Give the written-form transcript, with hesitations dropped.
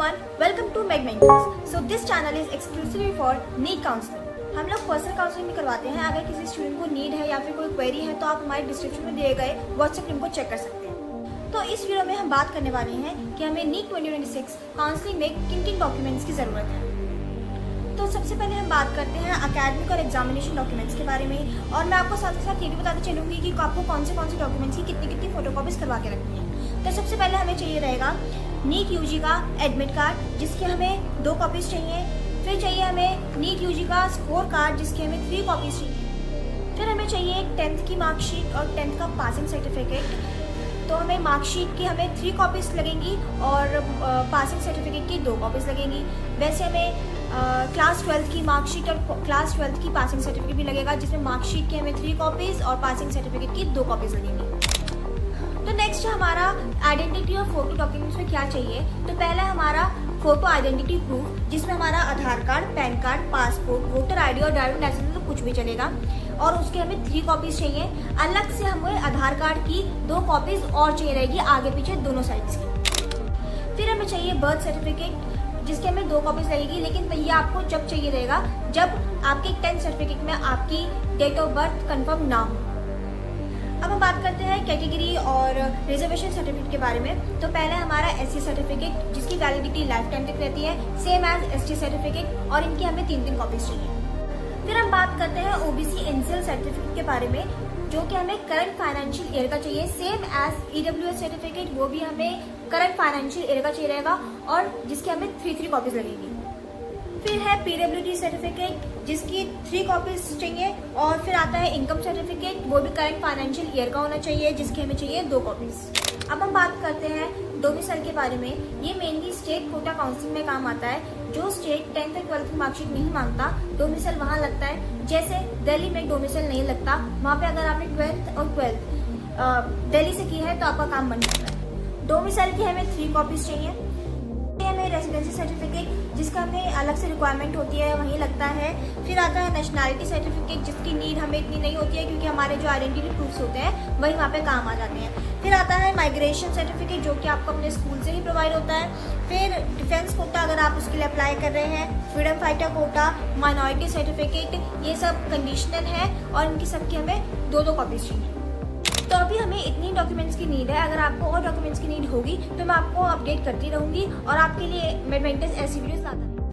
everyone, welcome to MedMentors. So this channel is exclusively for NEET counseling. हम लोग personal counselling भी करवाते हैं। अगर किसी स्टूडेंट को नीड है या फिर कोई क्वेरी है तो आप हमारे डिस्क्रिप्शन में दिए गए व्हाट्सएप लिंक को चेक कर सकते हैं। तो इस वीडियो में हम बात करने वाले हैं कि हमें नीट 2026 काउंसलिंग में किन किन डॉक्यूमेंट्स की ज़रूरत है। तो सबसे पहले हम बात करते हैं अकेडमिक और एग्जामिनेशन डॉक्यूमेंट्स के बारे में, और मैं आपको साथ ही साथ ये भी बताते चलूँगी कि आपको कौन से डॉक्यूमेंट्स की कितनी कितनी फोटोकॉपीज करवा के रखनी है। तो सबसे पहले हमें चाहिए रहेगा नीट यूजी का एडमिट कार्ड, जिसके हमें 2 कॉपीज़ चाहिए। फिर चाहिए हमें नीट यूजी का स्कोर कार्ड, जिसके हमें 3 कॉपीज़ चाहिए। फिर हमें चाहिए 10th की मार्कशीट और 10th का पासिंग सर्टिफिकेट। तो हमें मार्कशीट की हमें 3 कॉपीज़ लगेंगी और पासिंग सर्टिफिकेट की 2 कॉपीज़ लगेंगी। वैसे हमें क्लास 12th की मार्कशीट और क्लास 12th की पासिंग सर्टिफिकेट भी लगेगा, जिसमें मार्कशीट की हमें 3 कॉपीज़ और पासिंग सर्टिफिकेट की 2 कॉपीज़ लगेंगी। तो नेक्स्ट हमारा आइडेंटिटी और फोटो डॉक्यूमेंट्स में क्या चाहिए। तो पहला हमारा फोटो आइडेंटिटी प्रूफ, जिसमें हमारा Aadhaar card, PAN card, passport, voter ID और ड्राइविंग लाइसेंस तो कुछ भी चलेगा, और उसके हमें 3 कॉपीज़ चाहिए। अलग से हमें आधार कार्ड की 2 कॉपीज़ और चाहिए रहेगी, आगे पीछे दोनों साइड्स की। फिर हमें चाहिए बर्थ सर्टिफिकेट, जिसके हमें 2 कॉपीज़ लगेगी, लेकिन ये आपको जब चाहिए रहेगा जब आपके 10th सर्टिफिकेट में आपकी डेट ऑफ बर्थ कंफर्म ना हो। अब हम बात करते हैं कैटेगरी और रिजर्वेशन सर्टिफिकेट के बारे में। तो पहले हमारा एससी सर्टिफिकेट, जिसकी वैलिडिटी लाइफ टाइम तक रहती है, सेम एज एसटी सर्टिफिकेट, और इनकी हमें 3 कॉपीज चाहिए। फिर हम बात करते हैं ओबीसी एनसीएल सर्टिफिकेट के बारे में, जो कि हमें करंट फाइनेंशियल ईयर का चाहिए, सेम एज ईडब्ल्यूएस सर्टिफिकेट, वो भी हमें करंट फाइनेंशियल ईयर का चाहिए रहेगा, और जिसकी हमें 3 कॉपीज लगेगी। फिर है पीडब्ल्यूडी सर्टिफिकेट, जिसकी 3 कॉपीज चाहिए, और फिर आता है इनकम सर्टिफिकेट, वो भी करंट फाइनेंशियल ईयर का होना चाहिए, जिसकी हमें चाहिए 2 कॉपीज। अब हम बात करते हैं डोमिसाइल के बारे में। ये मेनली स्टेट कोटा काउंसिलिंग में काम आता है। जो स्टेट 10th और 12th की मार्कशीट नहीं मांगता, डोमिसाइल वहाँ लगता है। जैसे दिल्ली में डोमिसाइल नहीं लगता, वहाँ पे अगर आपने 12th और 12th दिल्ली से की है तो आपका काम बन जाता है। डोमिसाइल की हमें 3 कॉपीज चाहिए। हमें रेसिडेंसी सर्टिफिकेट, जिसका हमें अलग से रिक्वायरमेंट होती है, वहीं लगता है। फिर आता है नेशनैलिटी सर्टिफिकेट, जिसकी नीड हमें इतनी नहीं होती है, क्योंकि हमारे जो आइडेंटिटी प्रूफ्स होते हैं वही वहाँ पे काम आ जाते हैं। फिर आता है माइग्रेशन सर्टिफिकेट, जो कि आपको अपने स्कूल से ही प्रोवाइड होता है। फिर डिफेंस कोटा, अगर आप उसके लिए अप्लाई कर रहे हैं। Freedom fighter quota, minority certificate, ये सब कंडीशनल है, और इनकी सबकी हमें 2 कॉपीज चाहिए। तो अभी हमें इतनी डॉक्यूमेंट्स की नीड है। अगर आपको और डॉक्यूमेंट्स की नीड होगी तो मैं आपको अपडेट करती रहूँगी, और आपके लिए मेडमेंटर्स ऐसी वीडियोस लाता